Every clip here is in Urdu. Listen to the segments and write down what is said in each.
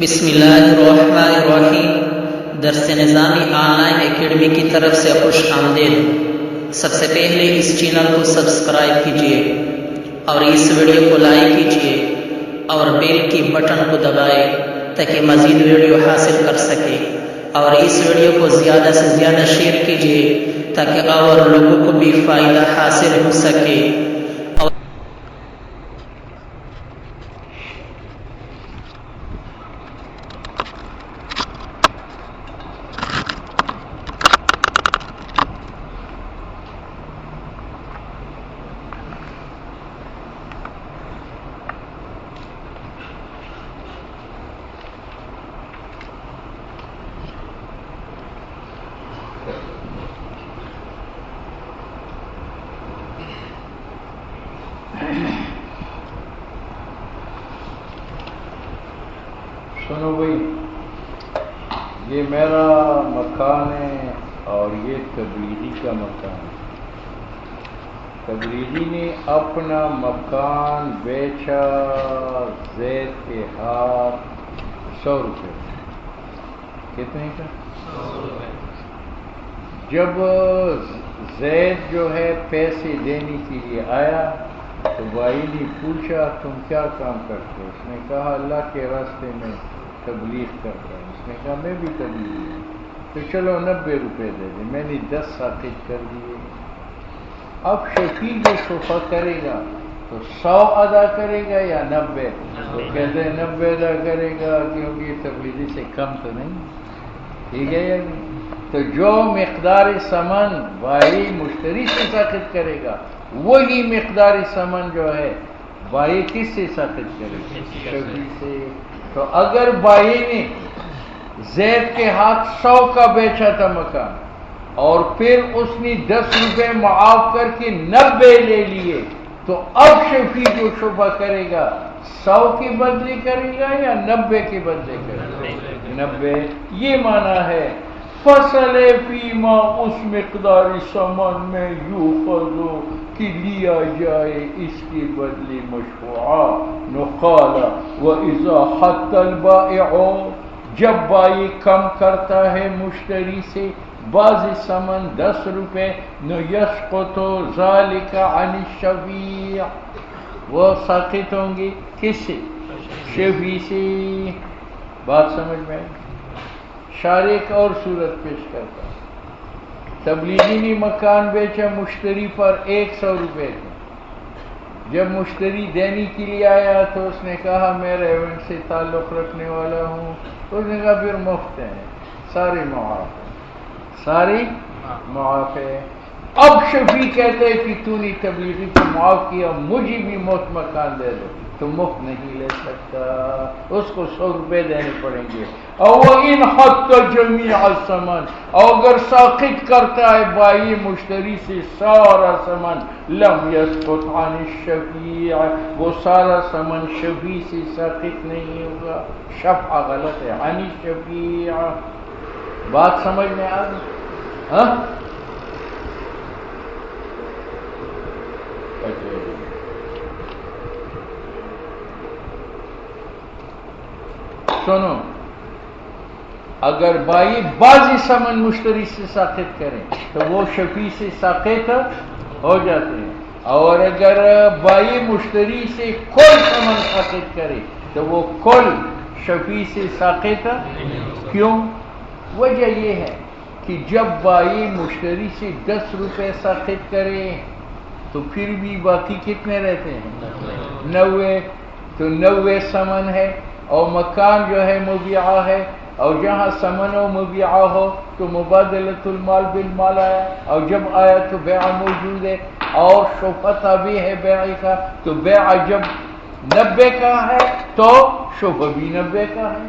بسم اللہ الرحمن الرحیم۔ درس نظامی آن لائن اکیڈمی کی طرف سے خوش آمدید۔ سب سے پہلے اس چینل کو سبسکرائب کیجیے اور اس ویڈیو کو لائک کیجیے اور بیل کی بٹن کو دبائے تاکہ مزید ویڈیو حاصل کر سکے، اور اس ویڈیو کو زیادہ سے زیادہ شیئر کیجیے تاکہ اور لوگوں کو بھی فائدہ حاصل ہو سکے۔ سنو بھائی، یہ میرا مکان ہے اور یہ تبلیغی کا مکان ہے۔ تبلیغی نے اپنا مکان بیچا زید کے ہاتھ 100 روپے۔ کتنے کا؟ 100 روپے۔ جب زید جو ہے پیسے دینے کے لیے آیا تو بھائی نے پوچھا تم کیا کام کرتے ہو؟ اس نے کہا اللہ کے راستے میں تبلیغ کرتا ہے۔ اس نے کہا میں بھی تبلیغ ہوں، تو چلو 90 روپے دے دیں۔ میں نے 10 ساقط کر دیے۔ اب شفیع جو شفا کرے گا تو 100 ادا کرے گا یا 90؟ تو کہتے ہیں 90 ادا کرے گا، کیونکہ یہ تبلیغی سے کم تو نہیں، ٹھیک ہے یا نہیں؟ تو جو مقدار سمن بھائی مشتری سے ساقط کرے گا وہی مقدار سمن جو ہے بھائی کس سے ساقط کرے گا؟ شفیع سے۔ تو اگر بھائی نے زید کے ہاتھ 100 کا بیچا تھا مکان اور پھر اس نے 10 روپے معاف کر کے 90 لے لیے، تو اب شفیع جو شفا کرے گا 100 کے بدلے کرے گا یا 90 کے بدلے کرے گا؟ 90۔ یہ معنی ہے فصل فیما، اس مقدار سامان میں یوخذو کہ لیا جائے اس کے بدلے مشفوعہ نقال وَإِذَا حَتَّ الْبَائِعُ، جب بائع کم کرتا ہے مشتری سے بعض سمن 10 روپے، نَيَسْقُطُ ذَلِكَ عَنِ الشَّفِيعِ، وہ ساقط ہوں گے کس سے؟ شفیع سے۔ بات سمجھ میں آئی؟ شارح ایک اور صورت پیش کرتا ہے۔ تبلیغی نے مکان بیچا مشتری پر 100 روپے کا۔ جب مشتری دینے کے لیے آیا تو اس نے کہا میں ریونٹ سے تعلق رکھنے والا ہوں، تو اس نے کہا پھر مفت ہے، سارے معاف ہے، ساری معاف ہے۔ اب شفیع کہتے ہیں کہ تو نے تبلیغی کو معاف کیا، مجھے بھی مفت مکان دے دو، تو مفت نہیں لے سکتا، اس کو 100 روپے دینے پڑیں گے۔ اور ان حق جمیع الثمن، اور اگر ساقط کرتا ہے بھائی مشتری سے سارا سمن، لم یسقط عن الشفیع، وہ سارا سمن شفیع سے ساقط نہیں ہوگا۔ شفع غلط ہے، عن الشفیع۔ بات سمجھ میں آ گئی؟ ہاں؟ سنو، اگر بھائی بعضی سمن مشتری سے ساقط کریں تو وہ شفیع سے ساقط ہو جاتے ہیں، اور اگر بھائی مشتری سے کل سمن ساقط کرے تو وہ کل شفیع سے ساقط۔ کیوں؟ وجہ یہ ہے کہ جب بھائی مشتری سے 10 روپے ساقط کرے تو پھر بھی باقی کتنے رہتے ہیں؟ 90۔ تو 90 سمن ہے اور مکان جو ہے مبیعہ ہے، اور جہاں سمن و مبیعہ ہو تو مبادلۃ المال بالمال آیا، اور جب آیا تو بیع موجود ہے اور شفع بھی ہے بیع کا، تو بیع جب 90 کا ہے تو شفع بھی 90 کا ہے۔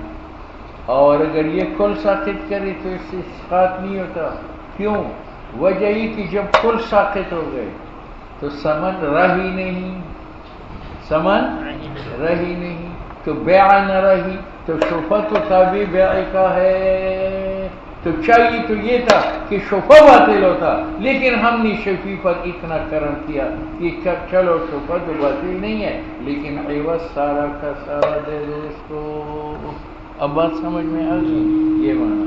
اور اگر یہ کل ساقط کرے تو اس سے اسقاط نہیں ہوتا۔ کیوں؟ وجہ یہ کہ جب کل ساقط ہو گئے تو سمن رہی نہیں، سمن رہی نہیں، تو بیع نہ رہی، تو شفع تو تابع بیع کا ہے۔ تو چاہیے تو یہ تھا کہ شفع باطل ہوتا، لیکن ہم نے شفیع پر اتنا کرم کیا کہ چلو شفع تو باطل نہیں ہے لیکن عوض سارا کا سارا دے دو اس کو۔ اب بات سمجھ میں آ گئی؟ یہ معنی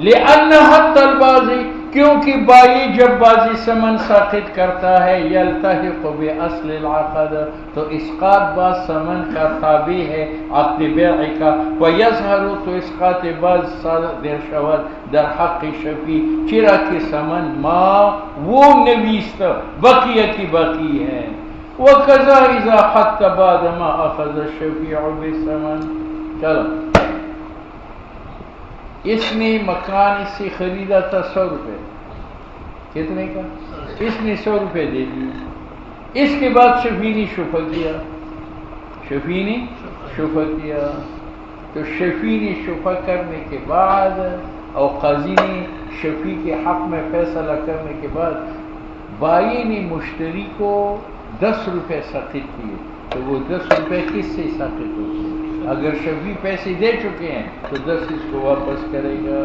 لِأَنَّ حَتَّ الْبَازِ، کیونکہ بائی جب بازی سمن ساقط کرتا ہے یلتحق بِأَصْلِ الْعَقد، تو اسقاط باز سمن کا تابع ہے عقد بیع کا، وَيَظْهَرُ، تو اسقاط باز صادر شود در حق شفیع، چرا کہ سمن ما وہ نویست بقیہ کی باقی ہے، وَكَذَا إِذَا حَتَّ بَعْدَ مَا أَخَذَ الشَّفِيعُ بِالثَّمَنِ۔ چلو، اس نے مکان اس سے خریدا تھا 100 روپے، کتنے کا؟ اس نے 100 روپے دے دیے، اس کے بعد شفیع نے شفع کیا، شفیع نے شفع کیا، تو شفیع نے شفع کرنے کے بعد اور قاضی نے شفیع کے حق میں فیصلہ کرنے کے بعد بائی نے مشتری کو 10 روپے ساقط کیے، تو وہ 10 روپے کس سے ساقط ہوتے ہیں؟ اگر شفیع پیسے دے چکے ہیں تو 10 اس کو واپس کرے گا۔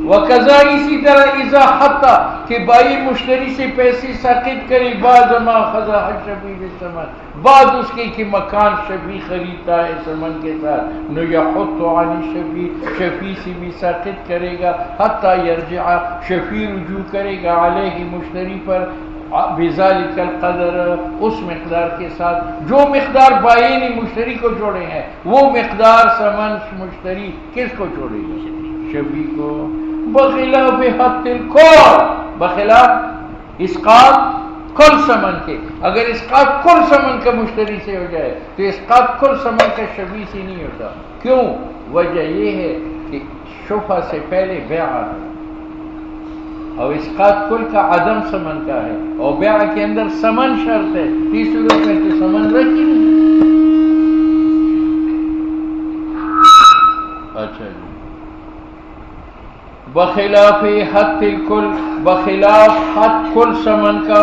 وَقَضَا، اسی طرح اذا حَتَّى، کہ بائی مشتری سے پیسے ساقط کرے بعد ما خذا الشفیع بالثمن، بعد اس کے کہ مکان شفیع خریدتا ہے ثمن کے ساتھ، نو یحط عن الشفیع، شفیع سے بھی ساقط کرے گا، حتی یرجع، شفیع رجوع کرے گا علیہ مشتری پر، بذالک القدر، اس مقدار کے ساتھ جو مقدار بائی نے مشتری کو جوڑے ہیں، وہ مقدار سمن مشتری کس کو جوڑے گا؟ شفیع کو۔ بخلاف حق الکل، بخلاف اسقاط کل سمن کے، اگر اسقاط کل سمن کا مشتری سے ہو جائے تو اسقاط کل سمن کا شفیع سے نہیں ہوتا۔ کیوں؟ وجہ یہ ہے کہ شفع سے پہلے بیع ہے، اور اسقاط کل کا عدم سمن کا ہے، اور بیع کے اندر سمن شرط ہے، اس صورت میں تو سمن رکھی نہیں۔ اچھا جی، بخلاف حد الکل، بخلاف حد کل سمن کا،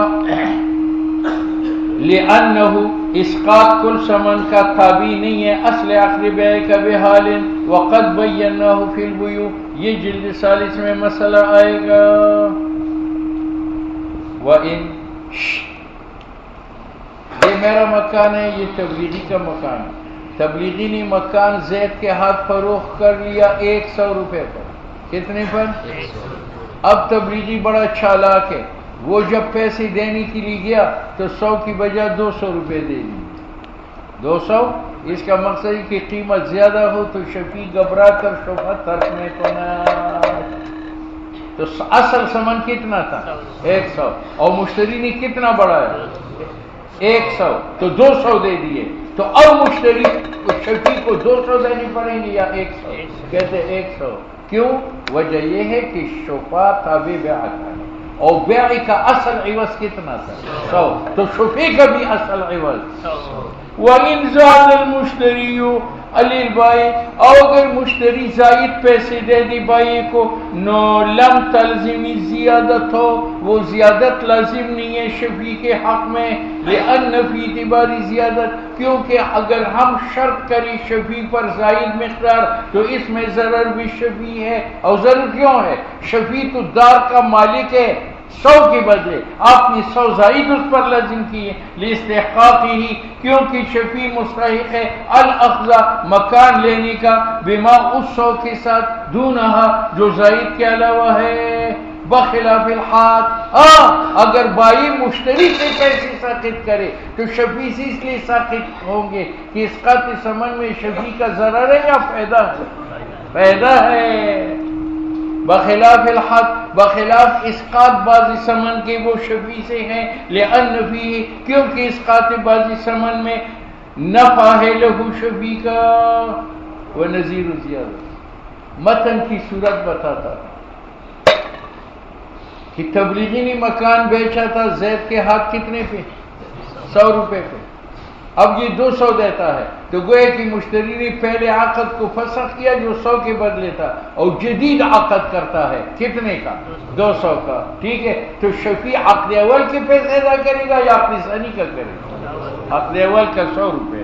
لأنه اسقاط کل سمن کا تابع نہیں ہے اصل عقد بیع کا بحال، وقد بیناہ فی البیوع، یہ جلد 40 میں مسئلہ آئے گا۔ وَإِن، یہ میرا مکان ہے، یہ تبلیغی کا مکان ہے، تبلیغی نے مکان زید کے ہاتھ فروخت کر لیا 100 روپے پر، کتنے پر؟ اب تبلیغی بڑا چالاک ہے، وہ جب پیسے دینے کے لیے گیا تو 100 کی بجائے 200 روپے دے دی، 200، اس کا مقصد ہے کہ قیمت زیادہ ہو تو شفیع گھبرا کر شفع ترک میں تو نہ، تو اصل سمن کتنا تھا؟ 100، اور مشتری نے کتنا بڑھایا؟ 100، تو 200 دے دیے، تو اب مشتری شفیع کو 200 دینے پڑیں گے یا 100؟ کہتے 100۔ کیوں؟ وجہ یہ ہے کہ شفع تابع بیع کا ہے، اور بیع کا اصل عوض کتنا تھا؟ 100، تو شفیع کا بھی اصل عوض 100۔ وَإِنْ زَادَ الْمُشْتَرِيُّ عَلَى الْبَائِعِ، اور اگر مشتری زائد پیسے دے دی بائی کو، نو لم تلزمی زیادت ہو، وہ زیادت لازم نہیں ہے شفیع کے حق میں، لأن فی اعتبار زیادت، کیونکہ اگر ہم شرط کریں شفیع پر زائد مقدار تو اس میں ضرر بھی شفیع ہے، اور ضرر کیوں ہے؟ شفیع تو دار کا مالک ہے، 100 کے بدلے آپ نے 100 زائد اس پر لازم کیے، لاستحقاقہ، کیونکہ شفیع مستحق ہے الاخذ، مکان لینے کا، بما اس 100 کے ساتھ، دونہا، جو زائد کے علاوہ ہے، بخلاف الحاد، اگر بائی مشتری سے پیسے ساقط کرے تو شفیع سے اس لیے ساقط ہوں گے کہ اسقاط ثمن میں شفیع کا ضرر ہے یا فائدہ ہے؟ فائدہ ہے۔ بخلاف الحد، بخلاف اسقاط بازی سمن کے، وہ شفیع سے ہیں، لأن فیہ، کیونکہ اسقاط بازی سمن میں نفع ہے لہو شفیع کا، ونظیر زیادہ۔ متن کی صورت بتاتا کہ تبلیغی نے مکان بیچا تھا زید کے ہاتھ کتنے پہ؟ 100 روپے پہ، اب یہ 200 دیتا ہے، تو گویا کہ مشتری نے پہلے عقد کو فسخ کیا جو 100 کے بدلے تھا، اور جدید عقد کرتا ہے کتنے کا؟ 200 کا، ٹھیک ہے، تو شفیع عقد اول کے پیسے ادا کرے گا یا عقد ثانی کا کرے گا؟ عقد اول کا 100 روپے۔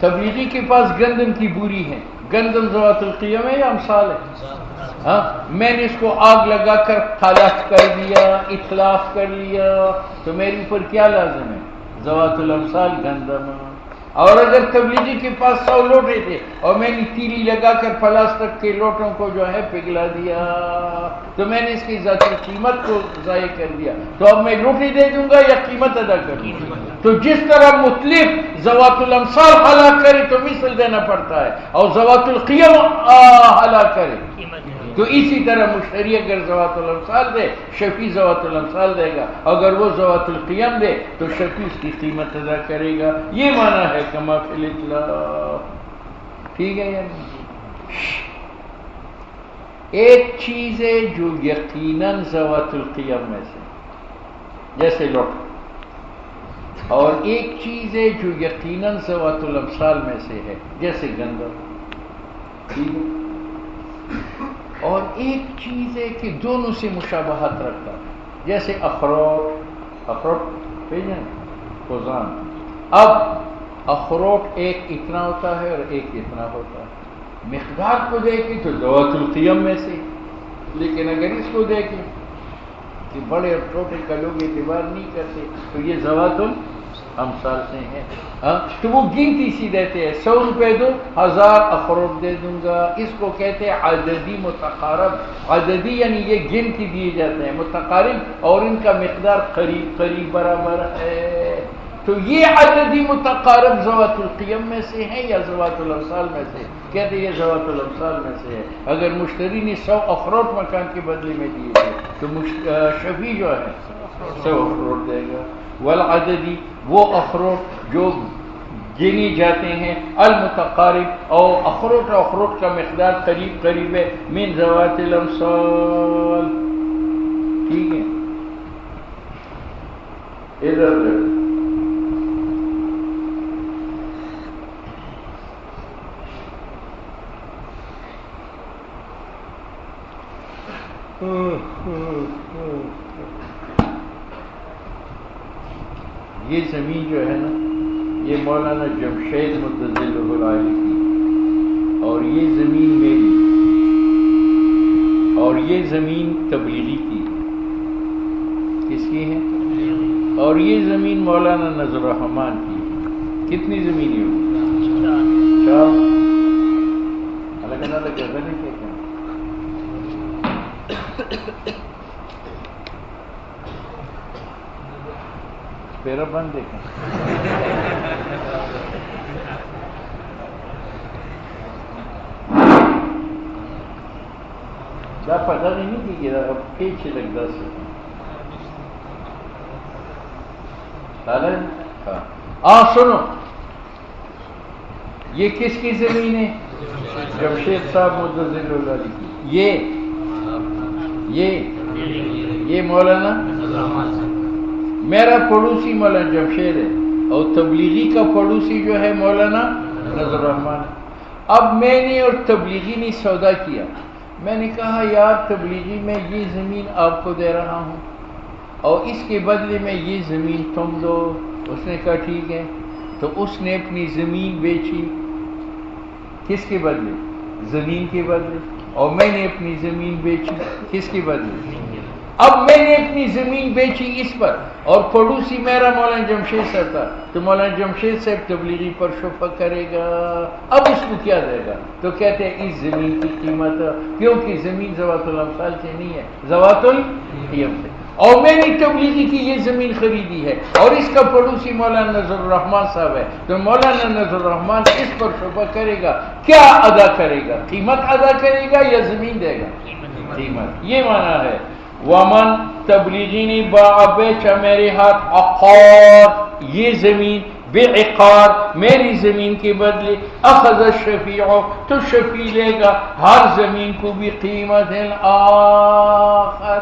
تبلیغی کے پاس گندم کی بوری ہے، گندم ذوات القیم ہے یا امثال ہے؟ ہاں، میں نے اس کو آگ لگا کر تلف کر دیا، اتلاف کر لیا، تو میرے اوپر کیا لازم ہے؟ ذوات الامثال گندم۔ اور اگر تبلیغی کے پاس 100 لوٹے تھے اور میں نے تیلی لگا کر پلاسٹک کے لوٹوں کو جو ہے پگھلا دیا، تو میں نے اس کی ذاتی قیمت کو ضائع کر دیا، تو اب میں لوٹی دے دوں گا یا قیمت ادا کروں گا؟ تو جس طرح مطلب ذوات الامثال ہلاک کرے تو مثل دینا پڑتا ہے، اور ذوات القیم ہلاک کرے تو اسی طرح مشتری اگر ذوات الامثال دے، شفیع ذوات الامثال دے گا، اگر وہ ذوات القیم دے تو شفیع اس کی قیمت ادا کرے گا۔ یہ معنی ہے کما فی الاطلاق، ٹھیک ہے؟ یعنی ایک چیز ہے جو یقیناً ذوات القیم میں سے، جیسے لوٹ، اور ایک چیز ہے جو یقیناً ذوات الامثال میں سے ہے، جیسے گندم، ٹھیک ہے؟ اور ایک چیز ہے کہ دونوں سے مشابہت رکھتا ہے، جیسے اخروٹ بھیجیں کوزان۔ اب اخروٹ ایک اتنا ہوتا ہے اور ایک اتنا ہوتا ہے، مقدار کو دیکھیں تو ذوات القیم میں سے، لیکن اگر اس کو دیکھیں کہ بڑے اور چھوٹے کا لوگ اعتبار نہیں کرتے تو یہ ذوات الامثال سے ہیں، تو وہ گنتی سی دیتے ہیں، 100 روپے دو 1000 اخروٹ دے دوں گا۔ اس کو کہتے ہیں عددی متقارب، عددی یعنی یہ گنتی دیے جاتے ہیں، متقارب اور ان کا مقدار قریب قریب برابر ہے، تو یہ عددی متقارب ذوات القیم میں سے ہے یا ذوات الامثال میں سے؟ کہتے ہیں یہ ذوات الامثال میں سے ہے۔ اگر مشتری نے 100 اخروٹ مکان کے بدلے میں دیے تھے تو شفیع جو ہے 100 اخروٹ دے گا۔ والعددی وہ اخروٹ جو گنے جاتے ہیں، المتقارب اور اخروٹ کا مقدار قریب قریب ہے، من ذوات الامثال، ٹھیک ہے؟ ادھر یہ زمین جو ہے نا، یہ مولانا جمشید متظلہ العالی کی، اور یہ زمین میری، اور یہ زمین تبلیغی کی، کس کی ہے؟ اور یہ زمین مولانا نذر الرحمان کی۔ کتنی زمینیں ہوئی؟ 4۔ الگ الگ غزلیں کہتے ہیں۔ پیرا بند دیکھیں، کیا پتہ نہیں کہ اب پیچھے لگ 10 سنو، یہ کس کی زمین ہے؟ جمشید صاحب متظلہ العالی کی۔ یہ مولانا میرا پڑوسی مولانا جمشید ہے، اور تبلیغی کا پڑوسی جو ہے مولانا نذر الرحمان۔ اب میں نے اور تبلیغی نے سودا کیا، میں نے کہا یار تبلیغی میں یہ زمین آپ کو دے رہا ہوں اور اس کے بدلے میں یہ زمین تم دو۔ اس نے کہا ٹھیک ہے، تو اس نے اپنی زمین بیچی، کس کے بدلے؟ زمین کے بدلے، اور میں نے اپنی زمین بیچی، کس کے بدلے؟ اب میں نے اپنی زمین بیچی اس پر، اور پڑوسی میرا مولانا جمشید صاحب تھا، تو مولانا جمشید صاحب تبلیغی پر شفقہ کرے گا، اب اس کو کیا دے گا؟ تو کہتے ہیں اس زمین کی قیمت، کیونکہ زمین ذوات الامثال سے نہیں ہے، ذوات القیم سے، اور میں نے تبلیغی کی یہ زمین خریدی ہے، اور اس کا پڑوسی مولانا نذر الرحمان صاحب ہے، تو مولانا نذر الرحمان اس پر شفقہ کرے گا، کیا ادا کرے گا؟ قیمت ادا کرے گا یا زمین دے گا؟ قیمت۔ یہ معنی ہے ومن تبلیغی نے باع بیچا میرے ہاتھ عقار، یہ زمین بعقار میری زمین کے بدلے، اخذ الشفیع تو شفیع لے گا ہر زمین کو بھی قیمت آخر۔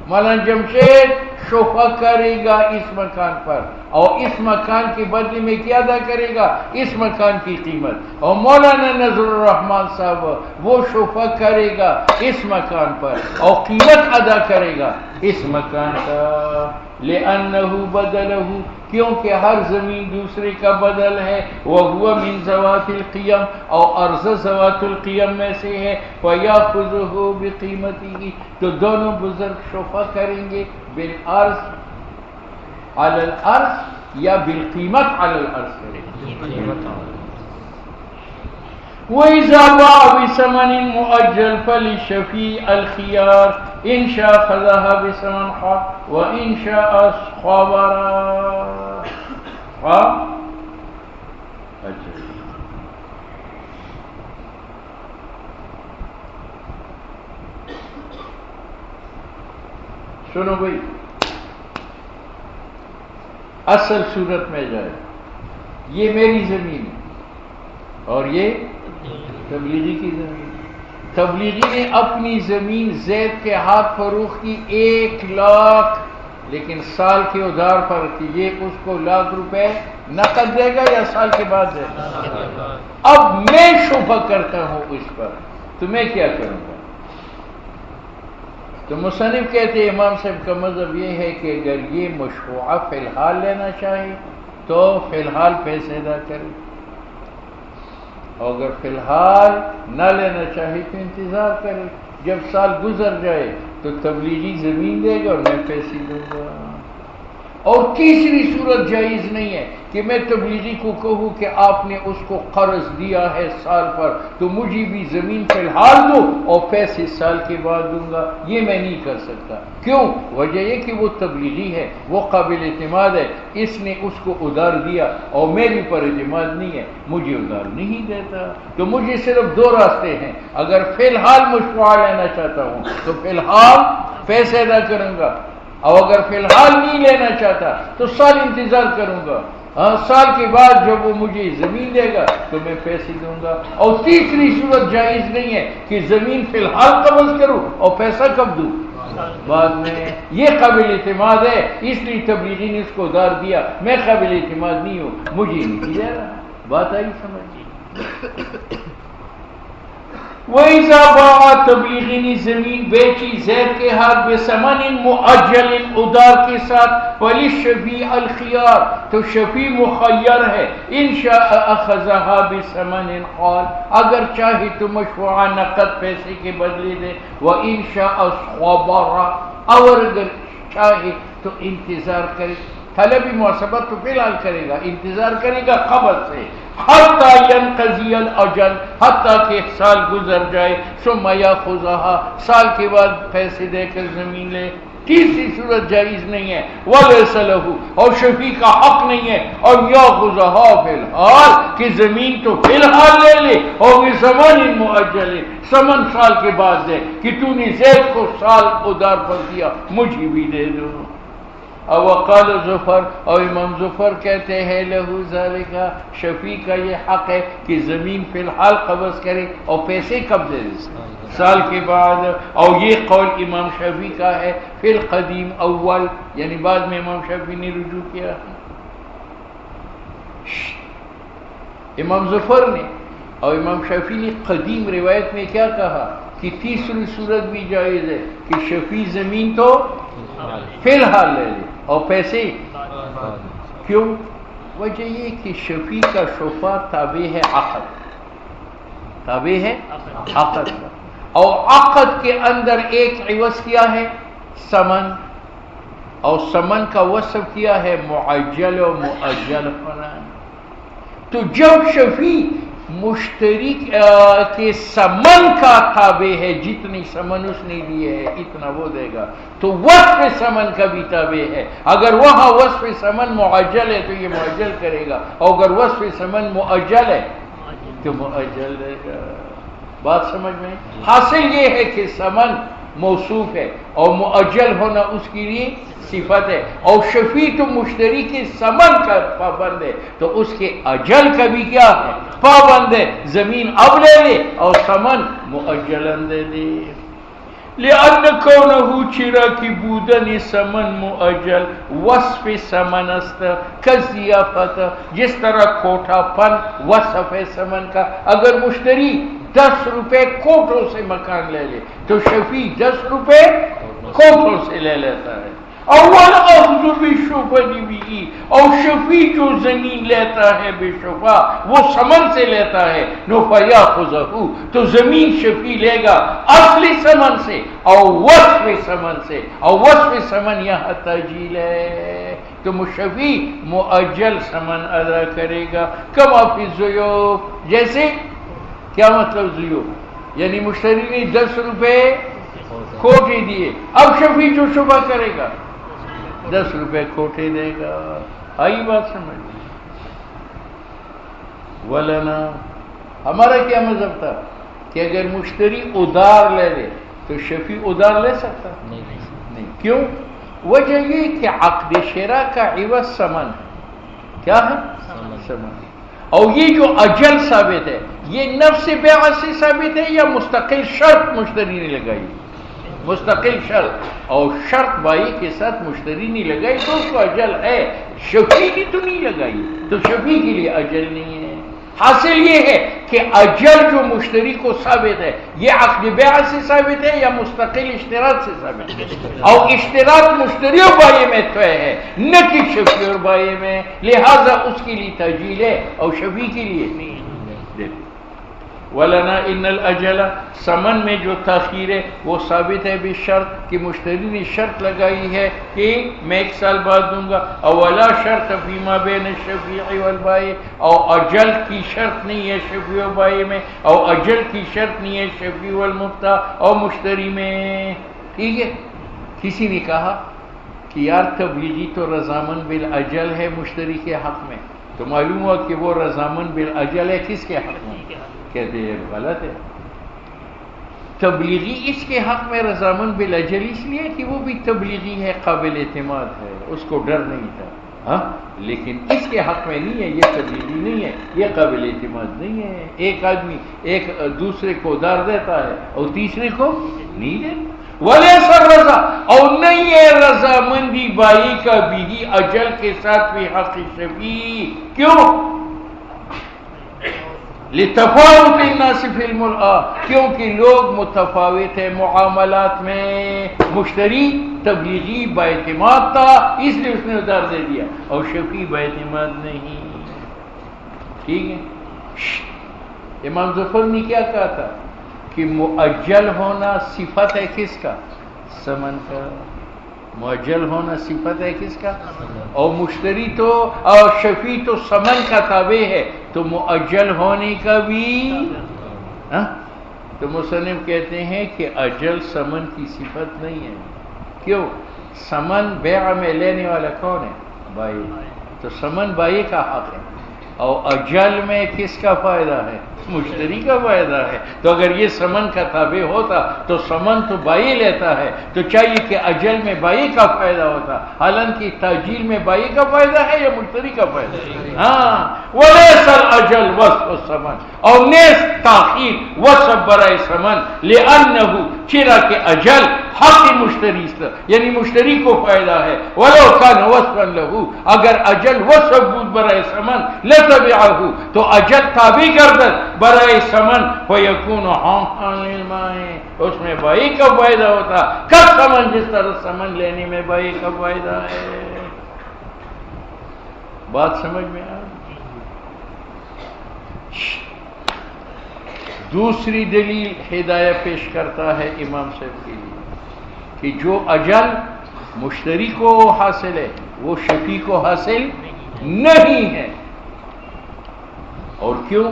مولانا جمشید شفا کرے گا اس مکان پر، اور اس مکان کے بدلے میں کیا ادا کرے گا؟ اس مکان کی قیمت، اور مولانا نذر الرحمان صاحب وہ شفا کرے گا اس مکان پر اور قیمت ادا کرے گا اس مکان کا، لأنه بدلہ، کیونکہ ہر زمین دوسرے کا بدل ہے، وہو من ذوات القیم، اور ارض ذوات القیم میں سے ہے، فیاخذہ بقیمتہ، تو دونوں بزرگ شفا کریں گے بالارض علی الارض یا بالقیمت علی الارض کریں گے۔ وَإِذَا بَاعَ بِثَمَنٍ مُؤَجَّلٍ فَلِلشَّفِيعِ الْخِيَارُ إِنْ شَاءَ أَخَذَهَا بِثَمَنٍ حَقٍّ وَإِنْ شَاءَ صَبَرَ۔ اچھا سنو بھائی، اصل صورت میں جائے، یہ میری زمین ہے اور یہ تبلیغی کی زمین۔ تبلیغی نے اپنی زمین زید کے ہاتھ فروخت کی 1 لاکھ، لیکن سال کے ادھار پر کہ یہ اس کو 1 لاکھ روپے نقد دے گا یا سال کے بعد دے گا۔ اب میں شبہ کرتا ہوں اس پر، تو میں کیا کروں گا؟ تو مصنف کہتے ہیں امام صاحب کا مذہب یہ ہے کہ اگر یہ مشروعہ فی الحال لینا چاہے تو فی الحال پیسے ادا کرے، اور اگر فی الحال نہ لینا چاہے تو انتظار کرے، جب سال گزر جائے تو تبلیغی زمین دے گا اور میں پیسے دوں گا۔ اور تیسری صورت جائز نہیں ہے کہ میں تبلیغی کو کہوں کہ آپ نے اس کو قرض دیا ہے سال پر تو مجھے بھی زمین فی الحال دو اور پیسے سال کے بعد دوں گا، یہ میں نہیں کر سکتا۔ کیوں؟ وجہ یہ کہ وہ تبلیغی ہے، وہ قابل اعتماد ہے، اس نے اس کو ادھار دیا اور میرے پر اعتماد نہیں ہے، مجھے ادھار نہیں دیتا۔ تو مجھے صرف 2 راستے ہیں، اگر فی الحال مشروعہ لینا چاہتا ہوں تو فی الحال پیسے ادا کروں گا، اور اگر فی الحال نہیں لینا چاہتا تو سال انتظار کروں گا، سال کے بعد جب وہ مجھے زمین دے گا تو میں پیسے دوں گا۔ اور تیسری صورت جائز نہیں ہے کہ زمین فی الحال قبض کروں اور پیسہ کب دوں؟ بعد میں۔ یہ قابل اعتماد ہے، اس لیے تبلیغی نے اس کو ادھار دیا، میں قابل اعتماد نہیں ہوں، مجھے نہیں دیا رہا۔ بات آئی سمجھ؟ وَإِذَا بَاعَ، تبلیغی نے زمین بیچی زید کے ہاتھ بِثَمَنٍ مُؤَجَّلٍ ادھار کے ساتھ، فَلِلشَّفِيعِ الْخِيَارُ، تو شفیع مخیر ہے، إِنْ شَاءَ أَخَذَهَا بِثَمَنٍ حَالٍ، اگر چاہے تو مشروعہ نقد پیسے کے بدلے دے، وَإِنْ شَاءَ صَبَرَ، اور اگر چاہے تو انتظار کرے۔ طلبی محاسبت تو فی الحال کرے گا، انتظار کرے گا قبض سے، حتیٰ ینقضی الاجل، حتیٰ کہ سال گزر جائے، ثم یاخذها، سال کے بعد پیسے دے کر زمین لے۔ تیسری صورت جائز نہیں ہے، ولیس لہ، اور شفیع کا حق نہیں ہے، اور یاخذها فی الحال، کہ زمین تو فی الحال لے لے، اور بثمن مؤجل، ثمن سال کے بعد دے، کہ تو نے زید کو سال ادھار پر دیا، مجھے بھی دے دو۔ اور وقال ظفر، اور امام ظفر کہتے ہیں لہو ذالک، شفیع کا یہ حق ہے کہ زمین فی الحال قبض کرے اور پیسے کب دے سال کے بعد۔ اور یہ قول امام شافعی کا ہے فی القدیم اول، یعنی بعد میں امام شافعی نے رجوع کیا۔ امام ظفر نے اور امام شافعی نے قدیم روایت میں کیا کہا کہ تیسری صورت بھی جائز ہے کہ شفیع زمین تو فی الحال لے لے اور پیسے کیوں؟ وجہ یہ کہ شفیع کا شفا تابع ہے عقد، تابع ہے عقد کا، اور عقد کے اندر ایک عوض کیا ہے ثمن، اور ثمن کا وصف کیا ہے معجل و مؤجل فلان۔ تو جب شفیع مشتری کے ثمن کا تابع ہے، جتنی ثمن اس نے دیے ہے اتنا وہ دے گا، تو وصف ثمن کا بھی تابع ہے۔ اگر وہاں وصف ثمن معجل ہے تو یہ معجل کرے گا، اور اگر وصف ثمن مؤجل ہے تو مؤجل دے گا۔ بات سمجھ میں؟ حاصل یہ ہے کہ ثمن موصوف ہے اور مؤجل ہونا اس کے لیے صفت ہے، اور شفیع تو مشتری کے ثمن کا پابند ہے تو اس کے اجل کا بھی کیا ہے پابند ہے۔ زمین اب لے لے اور ثمن مؤجلاً دے دے۔ لأن کونہ چرا کی بودن ثمن مؤجل وصف ثمن است کضیافت، جس طرح کھوٹا پن وصف ہے ثمن کا۔ اگر مشتری 10 روپے کوٹوں سے مکان لے لے تو شفیع 10 روپے کوٹھوں سے لے لیتا ہے. اول اخذ بالشفع بھی، اور شفیع جو زمین لیتا ہے بے شفع وہ سمن سے لیتا ہے. نو فیاخذہ، تو زمین شفیع لے گا اصلی سمن سے اور وصف سمن سے، اور وصف سمن یہاں تاجیل ہے. تو مشفیع مؤجل سمن ادا کرے گا. کما فی الزیوف، جیسے کیا مطلب زیوف؟ یعنی مشتری نے 10 روپے کھوٹے دیے، اب شفیع جو شفع کرے گا 10 روپے کھوٹے دے گا. آئی بات سمجھ؟ ولنا، ہمارا کیا مذہب تھا کہ اگر مشتری ادار لے لے تو شفیع ادار لے سکتا نہیں. کیوں؟ وجہ یہ کہ عقد شراء کا عوض سمن ہے. کیا ہے؟ سمن. اور یہ جو اجل ثابت ہے یہ نفس بیع سے ثابت ہے یا مستقل شرط مشتری نے لگائی؟ مستقل شرط. اور شرط بائی کے ساتھ مشتری نے لگائی تو اس کو اجل ہے، شفیع کی تو نہیں لگائی، تو شفیع کے لیے اجل نہیں ہے. حاصل یہ ہے کہ اجل جو مشتری کو ثابت ہے یہ عقد بیع سے ثابت ہے یا مستقل اشتراط سے ثابت ہے. اور اشتراط مشتری اور بائع میں طے ہے نہ کہ شفیع اور بائع میں، لہذا اس کے لیے تاجیل ہے اور شفیع کے لیے نہیں. ولنا ان الاجل، سمن میں جو تاخیر ہے وہ ثابت ہے بالشرط کہ مشتری نے شرط لگائی ہے کہ میں 1 سال بعد دوں گا. اولا شرط فیما بین الشفیع والبائع، اور اجل کی شرط نہیں ہے شفیع و بائع میں، اور اجل کی شرط نہیں ہے شفیع والمبتاع اور مشتری میں. ٹھیک ہے. کسی نے کہا کہ یار تبلیغی تو رضامند بالاجل ہے مشتری کے حق میں، تو معلوم ہوا کہ وہ رضامند بالاجل ہے کس کے حق میں؟ کہتے ہیں غلط ہے. تبلیغی اس کے حق میں رضامند بالاجل اس لیے کہ وہ بھی تبلیغی ہے، قابل اعتماد ہے، اس کو ڈر نہیں تھا. ہاں، لیکن اس کے حق میں نہیں ہے، یہ تبلیغی نہیں ہے، یہ قابل اعتماد نہیں ہے. ایک آدمی ایک دوسرے کو ادار دیتا ہے اور تیسرے کو نہیں دیتا. ولیس الرضا، اور نہیں ہے رضامندی بائی کا بھی اجل کے ساتھ بھی حق شفیع. کیوں؟ لتفاوت الناس فی المرآ، کیونکہ لوگ متفاوت ہیں معاملات میں. مشتری تبلیغی با اعتماد تھا اس لیے اس نے ادار دے دیا، اور شفیع با اعتماد نہیں. ٹھیک ہے. امام ظفر نے کیا کہا تھا کہ مؤجل ہونا صفت ہے کس کا؟ سمن کا. مؤجل ہونا صفت ہے کس کا؟ اور مشتری تو اور شفیع تو سمن کا تابع ہے، تو مؤجل ہونے کا بھی. تو مصنف کہتے ہیں کہ اجل سمن کی صفت نہیں ہے. کیوں؟ سمن بیع میں لینے والا کون ہے؟ بائی. تو سمن بائی کا حق ہے، اور اجل میں کس کا فائدہ ہے؟ مشتری کا فائدہ ہے. تو اگر یہ سمن کا تابع ہوتا تو سمن تو بائی لیتا ہے، تو چاہیے کہ اجل میں بائی کا فائدہ ہوتا. حالانکہ تاجیل میں بائی کا فائدہ ہے یا مشتری کا فائدہ ہے؟ ہاں. ولیس الاجل وصف السمن، اور نیز تاخیر وصف برائے سمن، لأنہ چرا کہ اجل حق مشتری سے، یعنی مشتری کو فائدہ ہے. ولو کان وصفا لہ، اگر اجل وصف بود برائے سمن لتبعہ، تو اجل تابع گردد برائے سمن، فیکون حقا للماء، اس میں بائی کا فائدہ ہوتا. کب سمن، جس طرح سمن لینے میں بائی کا فائدہ ہے. بات سمجھ میں آ؟ دوسری دلیل ہدایہ پیش کرتا ہے امام صاحب کے لیے کہ جو اجل مشتری کو حاصل ہے وہ شفیع کو حاصل نہیں ہے. اور کیوں؟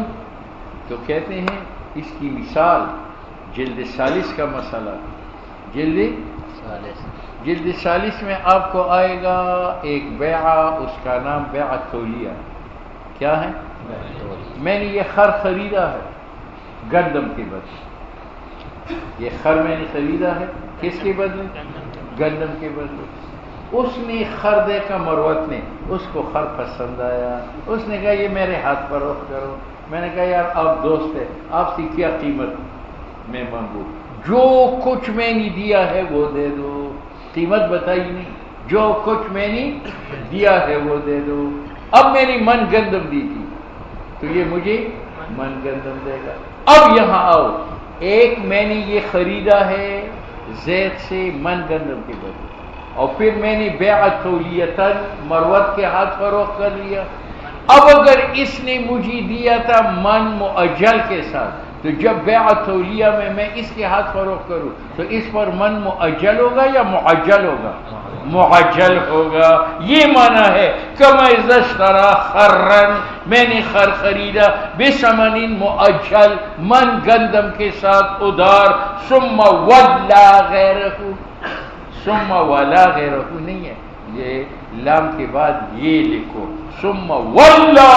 تو کہتے ہیں اس کی مثال جلد 40 کا مسئلہ. جلد 40 میں آپ کو آئے گا ایک بیعہ، اس کا نام بیعہ تولیہ. کیا ہے؟ میں نے یہ خر خریدا ہے گندم کے بدلے. یہ خر میں نے خریدا ہے کس کے بدلے؟ گندم کے بدلے. اس نے خر دیکھا، مروت نے، اس کو خر پسند آیا، اس نے کہا یہ میرے ہاتھ فروخت کرو. میں نے کہا یار آپ دوست ہیں، آپ سے کیا قیمت میں مانگوں؟ جو کچھ میں نے دیا ہے وہ دے دو. قیمت بتائی نہیں، جو کچھ میں نے دیا ہے وہ دے دو. اب میں نے من گندم دی تھی تو یہ مجھے من گندم دے گا. اب یہاں آؤ، ایک میں نے یہ خریدا ہے زید سے من گندم کے بدلے، اور پھر میں نے بیعت تولیتاً مروت کے ہاتھ فروخت کر لیا۔ اب اگر اس نے مجھے دیا تھا من مؤجل کے ساتھ، تو جب بیعت تولیہ میں اس کے ہاتھ فروخت کروں تو اس پر من مؤجل ہوگا یا معجل ہوگا؟ معجل ہوگا۔ یہ معنی ہے کما اذا اشترى خرا، میں نے خر خریدا بثمن مؤجل، من گندم کے ساتھ ادار، ثم ولا غیرہ، ثم ولا غیرہ نہیں ہے، یہ لام کے بعد یہ لکھو ثم ولا،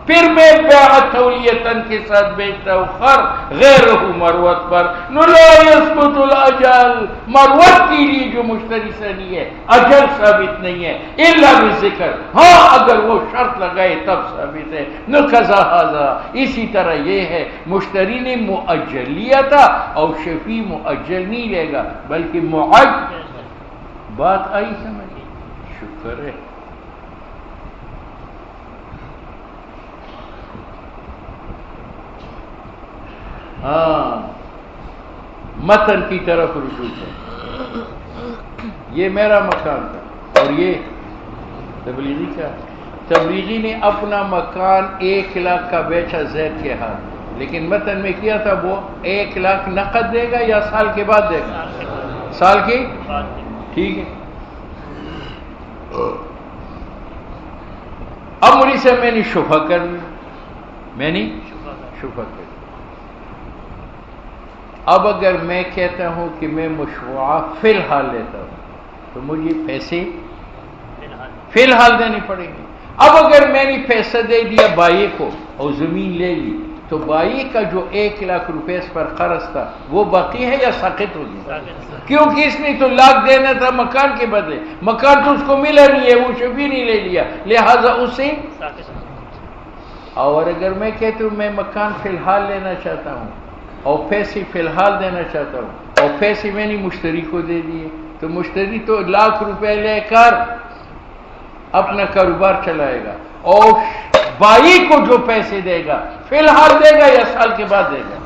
پھر میں بیعت تولیتاً کے ساتھ بیچتا ہوں خر غیرہ مروت پر، نو لا یثبت الاجل، مروت کے لیے جو مشتری سے نہیں ہے اجل ثابت نہیں ہے، الا بالذکر، ہاں اگر وہ شرط لگائے تب ثابت ہے۔ نو کذا ھذا، اسی طرح یہ ہے، مشتری نے مؤجل لیا تھا اور شفیع مؤجل نہیں لے گا بلکہ معجل۔ بات آئی سمجھ؟ شکر ہے۔ ہاں، متن کی طرف رجوع ہے۔ یہ میرا مکان تھا اور یہ تبلیغی کا، تبلیغی نے اپنا مکان 1,00,000 کا بیچا زید کے ہاتھ، لیکن متن میں کیا تھا وہ 1,00,000 نقد دے گا یا سال کے بعد دے گا؟ سال کی، ٹھیک ہے۔ اب مجھ سے میں نے شفا کر لیا، میں نے شفا کر لیا۔ اب اگر میں کہتا ہوں کہ میں مشروعہ فی الحال لیتا ہوں تو مجھے پیسے فی الحال دینے پڑیں گے۔ اب اگر میں نے پیسہ دے دیا بائی کو اور زمین لے لی تو بائی کا جو 1,00,000 روپے اس پر قرض تھا وہ باقی ہے یا ساقط ہو گیا؟ کیونکہ اس نے تو 1,00,000 دینا تھا مکان کے بدلے، مکان تو اس کو ملا نہیں ہے، وہ شفیع نہیں لے لیا، لہذا اسے۔ اور اگر میں کہتا ہوں میں مکان فی الحال لینا چاہتا ہوں اور پیسے فی الحال دینا چاہتا ہوں اور پیسے میں نے مشتری کو دے دیے، تو مشتری تو 1,00,000 روپے لے کر اپنا کاروبار چلائے گا، اور بائی کو جو پیسے دے گا فی الحال دے گا یا سال کے بعد دے گا؟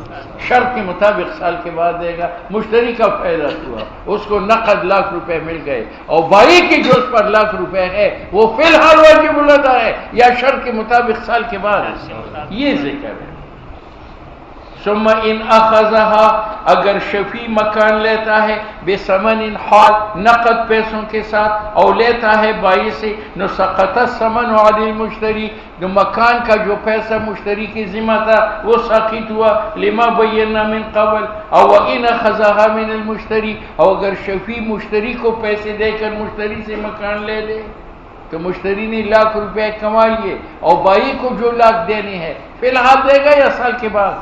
شرط کے مطابق سال کے بعد دے گا۔ مشتری کا فائدہ ہوا، اس کو نقد 1,00,000 روپے مل گئے، اور بائی کی جو اس پر 1,00,000 روپے ہے وہ فی الحال واجب الادا ہے یا شرط کے مطابق سال کے بعد؟ یہ ذکر ہے۔ ثم ان اخذها، اگر شفیع مکان لیتا ہے بثمن حال، نقد پیسوں کے ساتھ، اور لیتا ہے بائی سے، نو سقط الثمن علی المشتری، جو مکان کا جو پیسہ مشتری کی ذمہ تھا وہ ساقط ہوا، لما بینا من قبل، او ان اخذها من المشتری، اور اگر شفیع مشتری کو پیسے دے کر مشتری سے مکان لے لے تو مشتری نے 1,00,000 روپے کما لیے اور بائی کو جو 1,00,000 دینے ہیں فی الحال دے گا یا سال کے بعد؟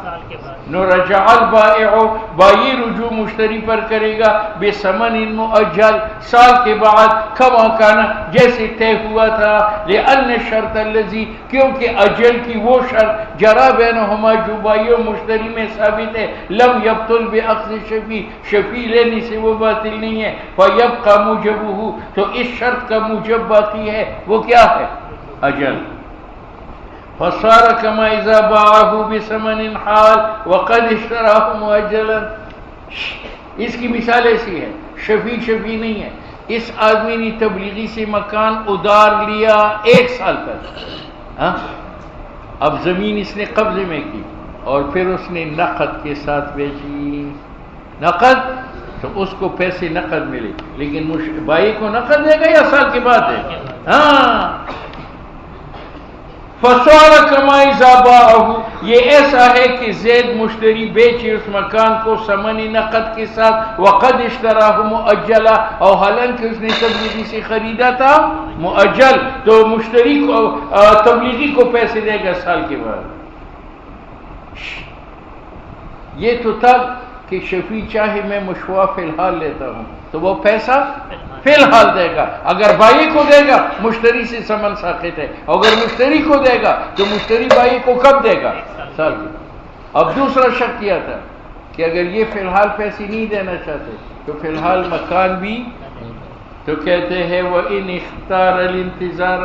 نو رجع البائع، بائی رجوع مشتری پر کرے گا بثمن مؤجل، سال کے بعد، کما کانا، جیسے طے ہوا تھا، لأن الشرط الذی، کیونکہ اجل کی وہ شرط جرا بینہما جو بائی و مشتری میں ثابت ہے، لم یبطل باخذ شفیع، شفیع لینے سے وہ باطل نہیں ہے، فیبقى موجبہ، تو اس شرط کا موجب باقی ہے، وہ کیا ہے؟ اجل۔ فصار كما اذا باعه بثمن حال وقد اشتراه مؤجلا، اس کی مثال ایسی ہے، شفیع نہیں ہے، اس آدمی نے تبلیغی سے مکان ادار لیا 1 سال تک، اب زمین اس نے قبضے میں کی اور پھر اس نے نقد کے ساتھ بیچی، نقد، تو اس کو پیسے نقد ملے، لیکن بائی کو نقد دے گا یا سال کے بعد دے گا؟ ہاں، فصار كما اذا باعه، یہ ایسا ہے کہ زید مشتری بیچے اس مکان کو ثمن نقد کے ساتھ، وقد اشتراه مؤجلا، اور حالانکہ اس نے تبلیغی سے خریدا تھا مؤجل، تو مشتری کو تبلیغی کو پیسے دے گا سال کے بعد۔ یہ تو تب کہ شفیع چاہے میں مشروع فی الحال لیتا ہوں تو وہ پیسہ فی الحال دے گا، اگر بائی کو دے گا مشتری سے ثمن ساقط ہے، اگر مشتری کو دے گا تو مشتری بائی کو کب دے گا؟ سال کے۔ اب دوسرا شرط کیا تھا کہ اگر یہ فی الحال پیسے نہیں دینا چاہتے تو فی الحال مکان بھی، تو کہتے ہیں وَإِنِ اخْتَارَ الْإِنْتِظَارَ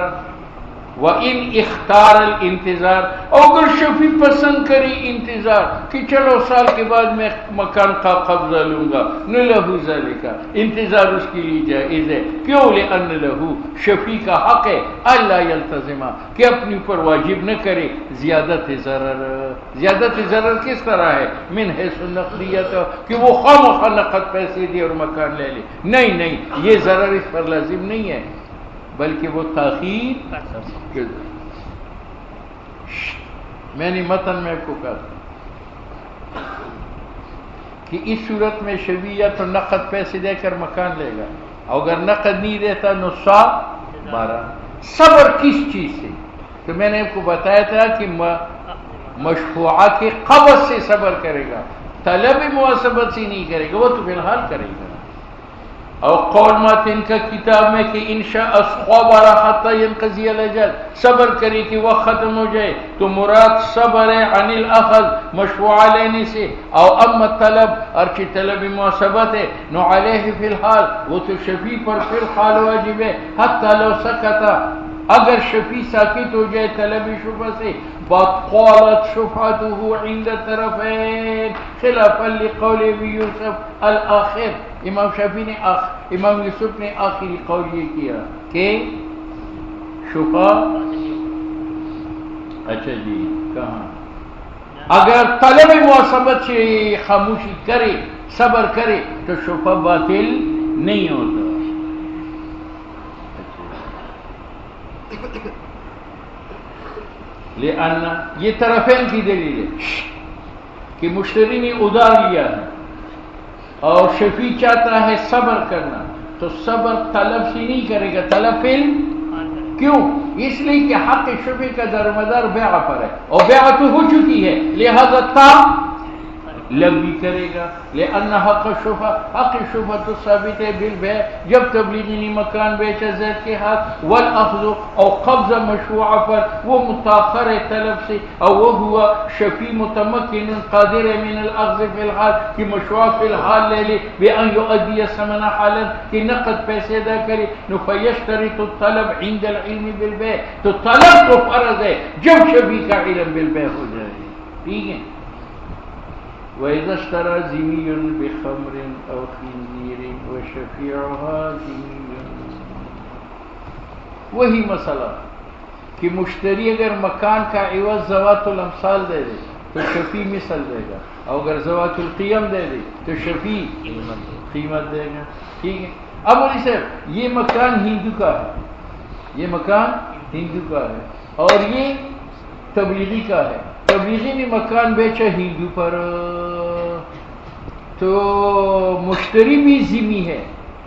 وَإِنْ اِخْتَارَ الْإِنْتِظَار، اگر شفیع پسند کری انتظار کہ چلو سال کے بعد میں مکان کا قبضہ لوں گا، نَلَهُ ذَلِكَ، انتظار اس کے لیے جائز ہے. کیوں؟ لِأَنَّ لَهُ، شفیع کا حق ہے اللہ یلتزمہ، کہ اپنی اوپر واجب نہ کرے زیادت ضرر. زیادت ضرر کس طرح ہے؟ من حیث النقدیت، کہ وہ خواہ نقد پیسے دے اور مکان لے لے. نہیں، یہ ضرر اس پر لازم نہیں ہے، بلکہ وہ تاخیر. میں نے متن میں آپ کو کہا کہ اس صورت میں شفیع یا تو نقد پیسے دے کر مکان لے گا، اگر نقد نہیں دیتا نصاب 12. صبر کس چیز سے؟ تو میں نے آپ کو بتایا تھا کہ مشفوعہ کے قبض سے صبر کرے گا، طلب مواسبت سے نہیں کرے گا، وہ تو فی الحال کرے گا. اور قول ماتن کا کتاب میں کہ انشاء الصبر حتی ینقضی الاجل، صبر کرے کہ وقت ختم ہو جائے، تو مراد صبر ہے عن الاخذ، مشفوعہ لینے سے. او اما طلب، ارچہ طلب مواسبت ہے، نو علیہ فی الحال، وہ تو شفیع پر فی الحال واجب ہے. حتی لو سکتا، اگر شفیع ساکت ہو جائے طلب شفع سے، بطالت شفعته عند طرفین خلافا لقول ابی یوسف الآخر. امام شافعی نے امام یوسف نے آخری قول یہ کیا کہ شفع، اچھا جی کہاں، اگر طلب مواسبت سے خاموشی کرے، صبر کرے، تو شفع باطل نہیں ہوتا. لأن یہ طرفین کی دلیل ہے کہ مشتری نے ادھار لیا ہے اور شفیع چاہتا ہے صبر کرنا، تو صبر طلب سے نہیں کرے گا، طلب فعل. کیوں؟ اس لیے کہ حق شفیع کا درمدار بیع پر ہے، اور بیع تو ہو چکی ہے، لہذا لب بھی کرے گا. لأن حق شفع تو ثابت ہے بالبیع، جب تبلیغی نے مکان بیچا زید کے ہاتھ، والاخذ او قبضہ مشروع پر، وہ متاخر ہے طلب سے، اور وہ ہوا شفیع متمکن قادر من الاخذ فی الحال، کہ مشروع فی الحال لے لے، بان یؤدی ثمن حالا، کہ نقد پیسے ادا کرے. فیشترط الطلب عند العلم بالبیع، تو طلب تو فرض ہے جب شفیع کا علم بالبیع ہو جائے. ٹھیک ہے. وَإِذَا اشْتَرَى ذِمِّيٌّ بِخَمْرٍ أَوْ خِنزِيرٍ وَشَفِيعُهَا ذِمِّيٌّ، وہی مسئلہ کہ مشتری اگر مکان کا عوض ذوات الامثال دے دے تو شفیع مثل دے گا، اور اگر ذوات القیم دے دے تو شفیع قیمت دے گا. ٹھیک ہے. اب مولی صاحب یہ مکان ہندو کا ہے، یہ مکان ہندو کا ہے، اور یہ تبلیغی کا ہے. تبلیغی نے مکان بیچا ہندو پر، تو مشتری بھی ذمہ ہے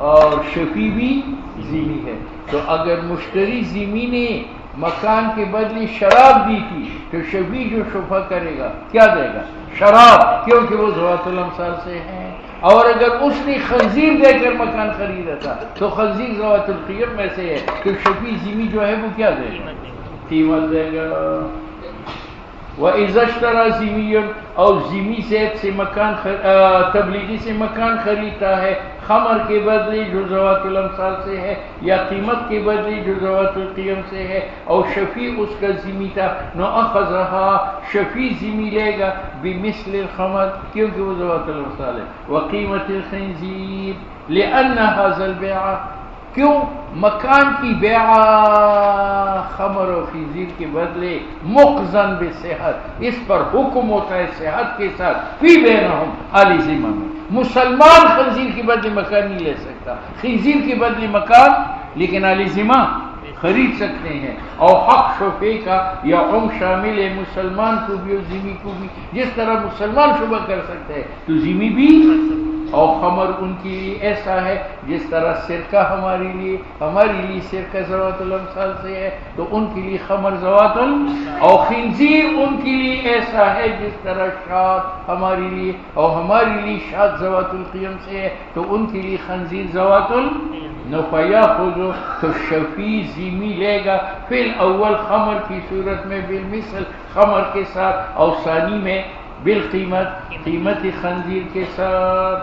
اور شفیع بھی ذمہ ہے. تو اگر مشتری ذمہ نے مکان کے بدلے شراب دی تھی تو شفیع جو شفع کرے گا کیا دے گا؟ شراب، کیونکہ وہ ذوات الامثال سے ہیں. اور اگر اس نے خنزیر دے کر مکان خریدا تھا تو خنزیر ذوات القیم میں سے ہے، تو شفیع ذمہ جو ہے وہ کیا دے گا؟ قیمت دے گا. وَإِذَا اشْتَرَى ذِمِّيٌّ، اور ذمہ زید سے مکان تبلیغی سے مکان خریدتا ہے خمر کے بدلے جو ذوات الامثال سے ہے، یا قیمت کے بدلے جو ذوات القیم سے ہے، اور شفیع اس کا ذمہ تھا، نو اخذها، شفیع ذمہ لے گا بمثل الخمر، کیونکہ وہ ذوات الامثال ہے، وقیمت الخنزیر لأن هذا البيع، کیوں؟ مکان کی بیع خمر و خنزیر کے بدلے مقزن بصحت، اس پر حکم ہوتا ہے صحت کے ساتھ، فی بینہم علی ذمہ میں. مسلمان خنزیر کے بدلے مکان نہیں لے سکتا، خنزیر کے بدلے مکان لیکن علی ذمہ خرید سکتے ہیں. اور حق شفیع کا یا عم شامل ہے مسلمان کو بھی اور ذمہ کو بھی. جس طرح مسلمان شبہ کر سکتے ہیں تو ذمہ بھی. اور خمر ان کے لیے ایسا ہے جس طرح سرکہ ہمارے لیے سرکہ ذوات الامثال سے ہے، تو ان کے لیے خمر ذوات اور خنزیر ان کے لیے ایسا ہے جس طرح شاد ہمارے لیے، اور ہمارے لیے شاد ذوات القیم سے ہے، تو ان کے لیے خنزیر ذوات نفیا خذو، تو شفیع ذمہ لے گا فی الاول خمر کی صورت میں بالمثل خمر کے ساتھ، اور ثانی میں بالقیمت قیمت خنزیر کے ساتھ.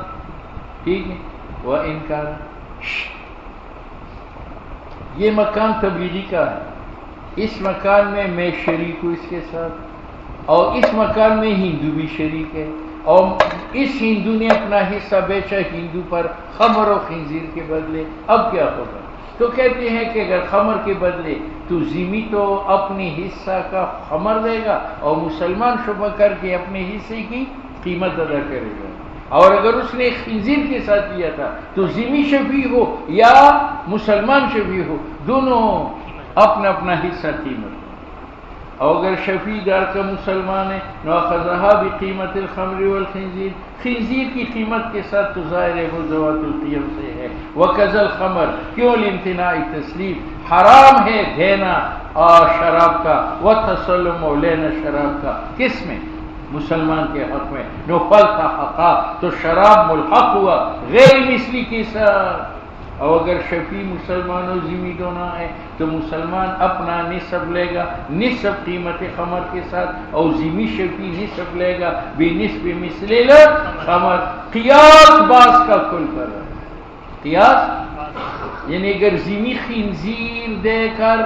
ٹھیک ہے. وَإِنْ كَانَ، یہ مکان تبلیغی کا ہے، اس مکان میں شریک ہوں اس کے ساتھ، اور اس مکان میں ہندو بھی شریک ہے، اور اس ہندو نے اپنا حصہ بیچا ہندو پر خمر و خنزیر کے بدلے، اب کیا ہوگا؟ تو کہتے ہیں کہ اگر خمر کے بدلے تو ذمہ تو اپنی حصہ کا خمر دے گا اور مسلمان شبہ کر کے اپنے حصے کی قیمت ادا کرے گا، اور اگر اس نے خنزیر کے ساتھ کیا تھا تو ذمہ شفیع ہو یا مسلمان شفیع ہو، دونوں اپنا اپنا حصہ قیمت، اور اگر شفیع دار کا مسلمان ہے ناخذها بقیمت الخمر والخنزیر، خنزیر کی قیمت کے ساتھ تو ظاہر ہے وہ ذوات القیم سے ہے، وکذا الخمر، کیوں لامتناع تسلیم، حرام ہے دینا اور شراب کا، وتسلم و لینا شراب کا، کس میں؟ مسلمان کے حق میں، نو فالتحقا، تو شراب ملحق ہوا غیر مثلی کے ساتھ، اور اگر شفیع مسلمان و ذمہ دونوں ہے تو مسلمان اپنا نصف لے گا نصف قیمت خمر کے ساتھ، اور ذمہ شفیع نصف لے گا بنصف مثل الخمر، قیاس باس کا کل کر رہا ہے، قیاس یعنی اگر ذمہ خنزیر دے کر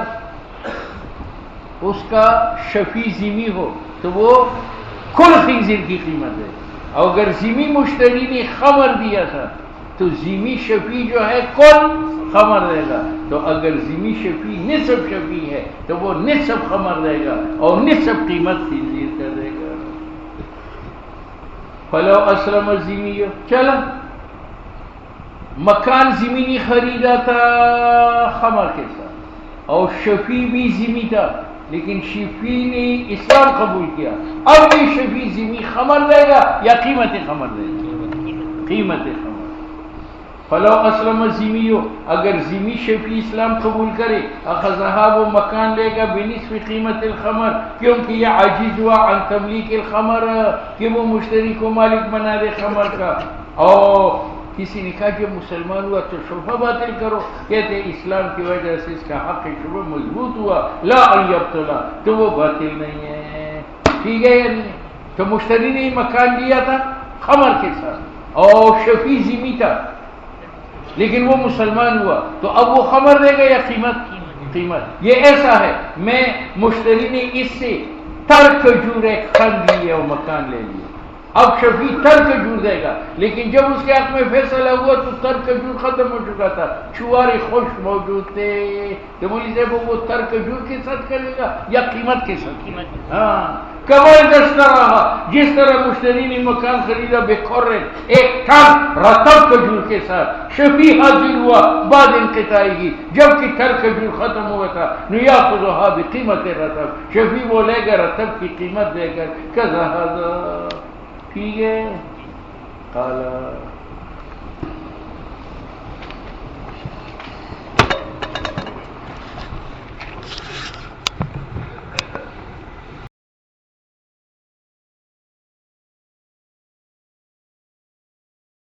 اس کا شفیع ذمہ ہو تو وہ کل خنزیر کی قیمت ہے، اور اگر ذمہ مشتری نے خمر دیا تھا تو ذمہ شفیع جو ہے کل خمر دے گا، تو اگر ذمہ شفیع نصف شفیع ہے تو وہ نصف خمر دے گا اور نصف قیمت خنزیر کر دے گا۔ فلو اسلم الذمی، چلا مکان ذمہ نے خریدا تھا خمر کے ساتھ اور شفیع بھی ذمہ تھا، لیکن شفیع نے اسلام قبول کیا، اب یہ شفیع ذمہ خمر دے گا یا قیمت خمر دے گا؟ قیمت خمر۔ فلو اسلم الذمی، اگر ذمہ شفیع اسلام قبول کرے، اخذها، وہ مکان لے گا بنصف قیمت الخمر، کیونکہ یہ عاجز ہوا عن تملیک الخمر، کہ وہ مشتری کو مالک بنا دے خمر کا، اور کسی نے کہا کہ مسلمان ہوا تو شبہ باطل کرو، کہتے اسلام کی وجہ سے اس کا حق شبہ مضبوط ہوا، لا ان یبطلا، تو وہ باطل نہیں ہے، ٹھیک ہے یا نہیں؟ تو مشتری نے مکان لیا تھا خمر کے ساتھ اور شفیع ذمہ تھا، لیکن وہ مسلمان ہوا تو اب وہ خمر دے گا یا قیمت؟ قیمت۔ یہ ایسا ہے، میں مشتری نے اس سے تر کھجور ایک کھن لی اور مکان لے لیا، اب شفیع تر کھجور دے گا، لیکن جب اس کے حق میں فیصلہ ہوا تو تر کھجور ختم ہو چکا تھا، چوارے خوش موجود تھے، تو مولی صاحب وہ تر کھجور کے ساتھ کرے گا یا قیمت کے ساتھ؟ ہاں، کمال دستہ رہا، جس طرح مشتری نے مکان خریدا بخورن، ایک ٹن رطب کھجور کے ساتھ، شفیع حاضر ہوا بعد انقطاعی کی، جبکہ تر کھجور ختم ہوا تھا، نیاخذها بقیمت رطب، شفیع وہ لے گا رطب کی قیمت دے کر، کذا ٹھیک ہے، قال